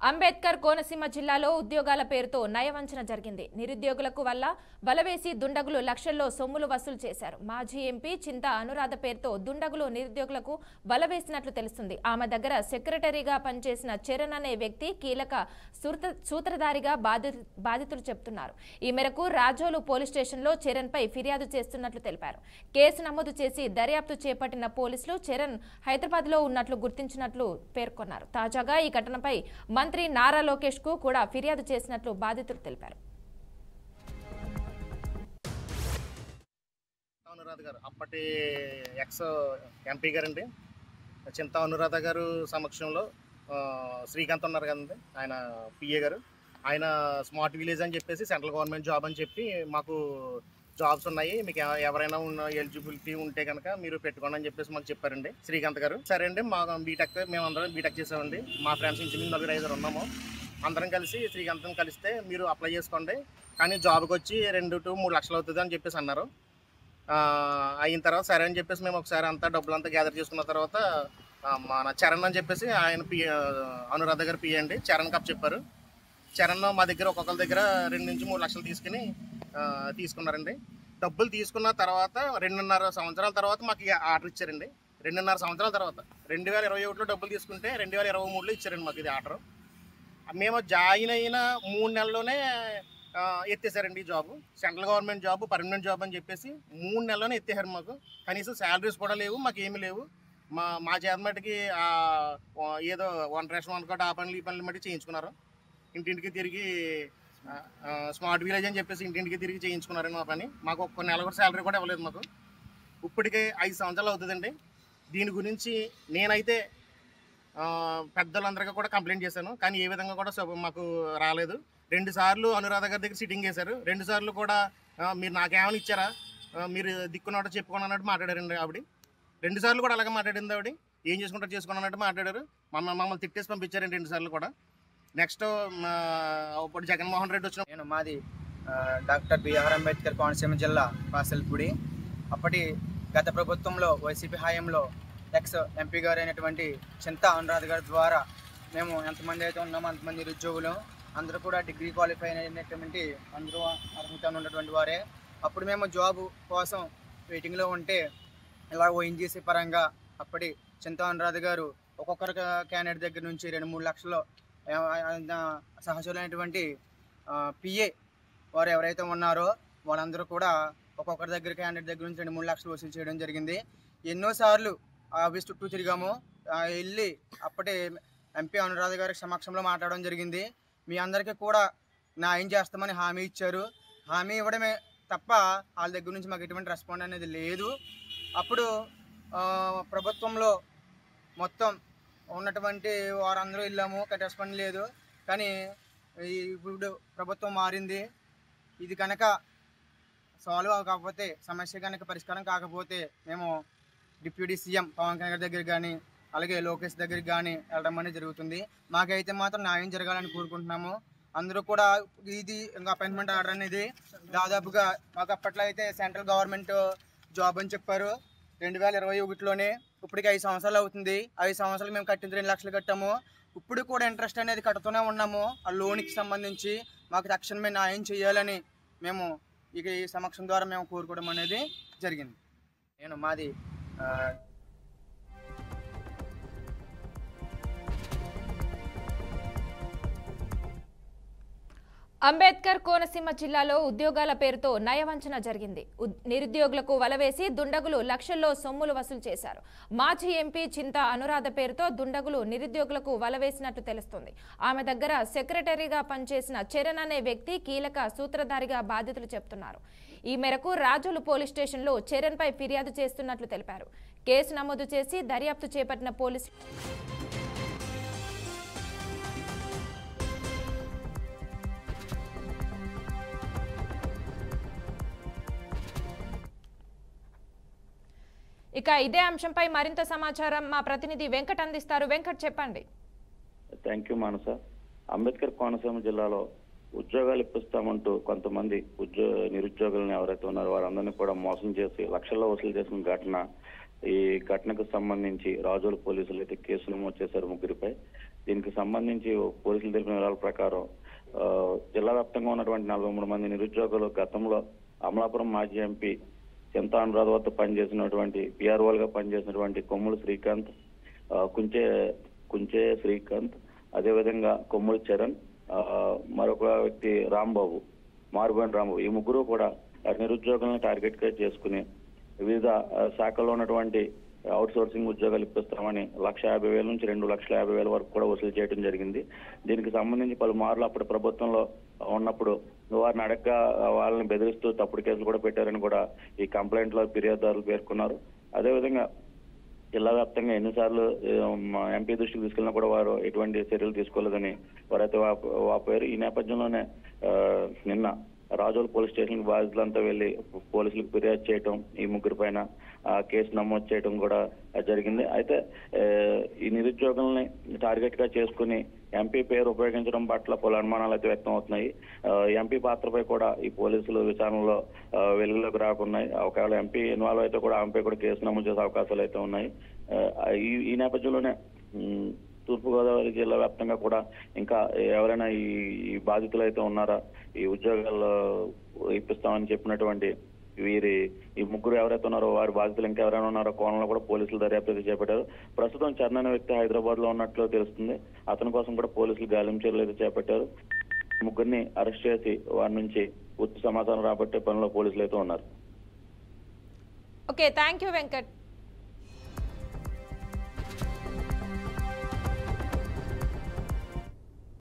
అంబేద్కర్ కోనసీమ జిల్లాలో ఉద్యోగాల పేరుతో నయవంచన జరిగింది. నిరుద్యోగులకు వల్ల బలవేసి దుండగులు లక్షల్లో సొమ్ములు వసూలు చేశారు. మాజీ ఎంపీ చింతా అనురాధ పేరుతో దుండగులు నిరుద్యోగులకు బలవేసినట్లు తెలుస్తుంది. ఆమె దగ్గర సెక్రటరీగా పనిచేసిన చరణ్ అనే వ్యక్తి కీలక సూత్రధారిగా బాధితులు చెబుతున్నారు. ఈ మేరకు రాజోలు పోలీస్ స్టేషన్లో చరణ్ పై ఫిర్యాదు చేస్తున్నట్లు తెలిపారు. కేసు నమోదు చేసి దర్యాప్తు చేపట్టిన పోలీసులు చరణ్ హైదరాబాద్ లో ఉన్నట్లు గుర్తించినట్లు పేర్కొన్నారు. తాజాగా ఈ ఘటనపై మంత్రి నారా లోకేష్ కు కూడా ఫిర్యాదు చేసినట్లు బాధితులు తెలిపారు. అనురాధ గారు అప్పటి ఎక్స్ ఎంపీ గారండి చింతా అనురాధ గారు సమక్షంలో శ్రీకాంత్ ఉన్నారు కదండి, ఆయన పిఏ గారు, ఆయన స్మార్ట్ విలేజ్ అని చెప్పేసి సెంట్రల్ గవర్నమెంట్ జాబ్ అని చెప్పి మాకు జాబ్స్ ఉన్నాయి, మీకు ఎవరైనా ఉన్న ఎలిజిబిలిటీ ఉంటే కనుక మీరు పెట్టుకోండి అని చెప్పేసి మాకు చెప్పారండి శ్రీకాంత్ గారు. సరే అండి, మా బీటెక్ మేమందరం బీటెక్ చేసామండి. మా ఫ్రెండ్స్ ఇంచుమించు 4-5 ఉన్నాము. అందరం కలిసి శ్రీకాంత్ని కలిస్తే మీరు అప్లై చేసుకోండి, కానీ జాబ్కి వచ్చి 2 to 3 లక్షలు అవుతుంది అని చెప్పేసి అన్నారు. అయిన తర్వాత సరే అని చెప్పేసి మేము ఒకసారి అంతా డబ్బులంతా గ్యాదర్ చేసుకున్న తర్వాత మన చరణ్ అని చెప్పేసి ఆయన అనురాధ గారు పిఏ అండి, చరణ్ కప్ చెప్పారు. చరణ్ మా దగ్గర ఒక్కొక్కరి దగ్గర 2 నుంచి 3 లక్షలు తీసుకున్నారండి. డబ్బులు తీసుకున్న తర్వాత 2.5 సంవత్సరాల తర్వాత మాకు ఆర్డర్ ఇచ్చారండి. 2.5 సంవత్సరాల తర్వాత 2021లో డబ్బులు తీసుకుంటే 2023లో ఇచ్చారండి మాకు ఇది ఆర్డర్. మేము జాయిన్ అయిన 3 నెలల్లోనే ఎత్తేసారండి ఈ job. Central government job, permanent job అని చెప్పేసి 3 నెలల్లోనే ఎత్తేసారు. మాకు కనీసం శాలరీస్ కూడా లేవు, మాకు ఏమీ లేవు. మా చేతమటికి ఏదో 1 రేషన్ 1 కార్డు ఆ పనులు ఈ పనులు మట్టి చేయించుకున్నారు. ఇంటింటికి తిరిగి స్మార్ట్ విలేజ్ అని చెప్పేసి ఇంటింటికి తిరిగి చేయించుకున్నారండి మా పని. మాకు ఒక్క నెల కూడా శాలరీ కూడా ఇవ్వలేదు మాకు. ఇప్పటికే 5 సంవత్సరాలు అవుతుందండి. దీని గురించి నేనైతే పెద్దలందరికీ కూడా కంప్లైంట్ చేశాను, కానీ ఏ విధంగా కూడా మాకు రాలేదు. 2 సార్లు అనురాధ గారి దగ్గర సిట్టింగ్ చేశారు. 2 సార్లు కూడా మీరు నాకేమైనా ఇచ్చారా, మీరు దిక్కున్నట్టు చెప్పుకోండి అన్నట్టు మాట్లాడారండి ఆవిడ. 2 సార్లు కూడా అలాగే మాట్లాడింది ఆవిడ. ఏం చేసుకుంటారు చేసుకోండి అన్నట్టు మాట్లాడారు. మమ్మల్ని తిట్టేసి పంపించారండి 2 సార్లు కూడా. నెక్స్ట్ ఇప్పుడు జగన్మోహన్ రెడ్డి వచ్చిన నేను మాది డాక్టర్ బిఆర్ అంబేద్కర్ కోనసీమ జిల్లా పాసల్పూడి. అప్పటి గత ప్రభుత్వంలో వైసీపీ హయాంలో ఎక్స్ ఎంపీ గారు అయినటువంటి చింతా అనురాధ గారి ద్వారా మేము ఎంతమంది అయితే ఉన్నామో అంతమంది నిరుద్యోగులు అందరూ కూడా డిగ్రీ క్వాలిఫై అయినటువంటి అందరూ అర్హత ఉన్నటువంటి వారే. అప్పుడు మేము జాబ్ కోసం వెయిటింగ్లో ఉంటే ఇలా ఓఎన్జీసీ పరంగా అప్పటి చింతా అనురాధ గారు ఒక్కొక్కరి క్యాండిడేట్ దగ్గర నుంచి 2-3 లక్షలు సహచరులైనటువంటి పిఏ వారు ఎవరైతే ఉన్నారో వాళ్ళందరూ కూడా ఒక్కొక్కరి దగ్గర క్యాండిడేట్ దగ్గర నుంచి 2-3 లక్షలు వసూలు చేయడం జరిగింది. ఎన్నోసార్లు ఆఫీస్ చుట్టూ తిరిగాము. వెళ్ళి అప్పటి ఎంపీ అనురాధ గారి సమక్షంలో మాట్లాడడం జరిగింది. మీ అందరికీ కూడా న్యాయం చేస్తామని హామీ ఇచ్చారు. హామీ ఇవ్వడమే తప్ప వాళ్ళ దగ్గర నుంచి మాకు ఎటువంటి రెస్పాండ్ అనేది లేదు. అప్పుడు ప్రభుత్వంలో మొత్తం ఉన్నటువంటి వారందరూ వెళ్ళాము, రెస్పాండ్ లేదు. కానీ ఇప్పుడు ప్రభుత్వం మారింది. ఇది కనుక సాల్వ్ కాకపోతే, సమస్య కనుక పరిష్కారం కాకపోతే మేము డిప్యూటీ సీఎం పవన్ కళ్యాణ్ గారి దగ్గర కానీ అలాగే లోకేష్ దగ్గరికి కానీ వెళ్ళడం అనేది జరుగుతుంది. మాకైతే మాత్రం న్యాయం జరగాలని కోరుకుంటున్నాము. అందరూ కూడా ఇది ఇంకా అపాయింట్మెంట్ ఆర్డర్ అనేది దాదాపుగా మాకు అప్పట్లో అయితే సెంట్రల్ గవర్నమెంట్ జాబ్ అని చెప్పారు 2021లోనే. ఇప్పటికి 5 సంవత్సరాలు అవుతుంది. 5 సంవత్సరాలు మేము కట్టింది 2 లక్షలు కట్టాము. ఇప్పుడు కూడా ఇంట్రెస్ట్ అనేది కడుతూనే ఉన్నాము. ఆ లోన్కి సంబంధించి మాకు తక్షణమే న్యాయం చేయాలని మేము ఇక ఈ సమక్షం ద్వారా మేము కోరుకోవడం అనేది జరిగింది. నేను మాది అంబేద్కర్ కోనసీమ జిల్లాలో ఉద్యోగాల పేరుతో నయవంచన జరిగింది. నిరుద్యోగులకు వలవేసి దుండగులు లక్షల్లో సొమ్ములు వసూలు చేశారు. మాజీ ఎంపీ చింతా అనురాధ పేరుతో దుండగులు నిరుద్యోగులకు వలవేసినట్లు తెలుస్తోంది. ఆమె దగ్గర సెక్రటరీగా పనిచేసిన చరణ్ అనే వ్యక్తి కీలక సూత్రధారిగా బాధితులు చెబుతున్నారు. ఈ మేరకు రాజోలు పోలీస్ స్టేషన్లో చరణ్ పై ఫిర్యాదు చేస్తున్నట్లు తెలిపారు. కేసు నమోదు చేసి దర్యాప్తు చేపట్టిన పోలీసులు ఇక ఇదే అంశంపై మరింత సమాచారం మా ప్రతినిధి వెంకట్ అందిస్తారు. వెంకట్, చెప్పండి. థ్యాంక్ యూ మానస. అంబేద్కర్ కోనసీమ జిల్లాలో ఉద్యోగాలు ఇప్పిస్తామంటూ కొంతమంది నిరుద్యోగులను ఎవరైతే ఉన్నారో వారందరినీ కూడా మోసం చేసి లక్షల్లో వసూలు చేసిన ఘటన. ఈ ఘటనకు సంబంధించి రాజోలు పోలీసులు అయితే కేసులు నమోదు చేశారు 3 ముగ్గురిపై. దీనికి సంబంధించి పోలీసులు తెలిపిన వివరాల ప్రకారం జిల్లా వ్యాప్తంగా ఉన్నటువంటి 43 మంది నిరుద్యోగులు గతంలో అమలాపురం మాజీ ఎంపీ చింతా అనురాధ వద్ద పనిచేసినటువంటి పిఆర్ఓలుగా పనిచేసినటువంటి కొమ్ములు శ్రీకాంత్, కుంచే శ్రీకాంత్, అదేవిధంగా కొమ్ములు చరణ్, మరొక వ్యక్తి రాంబాబు, మారుబోయిన రాంబాబు, ఈ ముగ్గురు కూడా నిరుద్యోగులను టార్గెట్ గా చేసుకుని వివిధ శాఖల్లో ఉన్నటువంటి అవుట్ సోర్సింగ్ ఉద్యోగాలు ఇప్పిస్తామని 1,50,000 నుంచి 2,50,000 వరకు కూడా వసూలు చేయడం జరిగింది. దీనికి సంబంధించి పలుమార్లు అప్పటి ప్రభుత్వంలో ఉన్నప్పుడు వారిని అడగ వాళ్ళని బెదిరిస్తూ తప్పుడు కేసులు కూడా పెట్టారని కూడా ఈ కంప్లైంట్ లో ఫిర్యాదుదారులు పేర్కొన్నారు. అదేవిధంగా జిల్లా వ్యాప్తంగా ఎన్నిసార్లు ఎంపీ దృష్టికి తీసుకెళ్ళినా కూడా వారు ఎటువంటి చర్యలు తీసుకోలేదని వారైతే వాపోయారు. ఈ నేపథ్యంలోనే నిన్న రాజోలు పోలీస్ స్టేషన్ బాధితులంతా వెళ్లి పోలీసులకు ఫిర్యాదు చేయటం, ఈ ముగ్గురు పైన కేసు నమోదు చేయడం కూడా జరిగింది. అయితే ఈ నిరుద్యోగుల్ని టార్గెట్ గా చేసుకుని ఎంపీ పేరు ఉపయోగించడం పట్ల పలు అనుమానాలు అయితే వ్యక్తం అవుతున్నాయి. ఎంపీ పాత్రపై కూడా ఈ పోలీసులు విచారణలో వెలుగులోకి రాకున్నాయి. ఒకవేళ ఎంపీ ఇన్వాల్వ్ అయితే కూడా ఆమెపై కూడా కేసు నమోదు చేసే అవకాశాలు అయితే ఉన్నాయి. ఈ నేపథ్యంలోనే తూర్పుగోదావరి జిల్లా వ్యాప్తంగా కూడా ఇంకా ఎవరైనా ఈ బాధితులు అయితే ఉన్నారా, ఈ ఉద్యోగాలు ఇప్పిస్తామని చెప్పినటువంటి ఈ ముగ్గురు ఎవరైతే ఉన్నారో వారి బాధితులు ఇంకా ఎవరైనా ఉన్నారో కోణంలో కూడా పోలీసులు దర్యాప్తు చేపట్టారు. ప్రస్తుతం చరణ్ అనే వ్యక్తి హైదరాబాద్ లో ఉన్నట్లు తెలుస్తుంది. అతని కోసం కూడా పోలీసులు గాలింపు చర్యలు అయితే చేపట్టారు. ముగ్గురిని అరెస్ట్ చేసి వారి నుంచి పూర్తి సమాచారం రాబట్టే పనిలో పోలీసులు అయితే ఉన్నారు. Okay, thank you Venkat.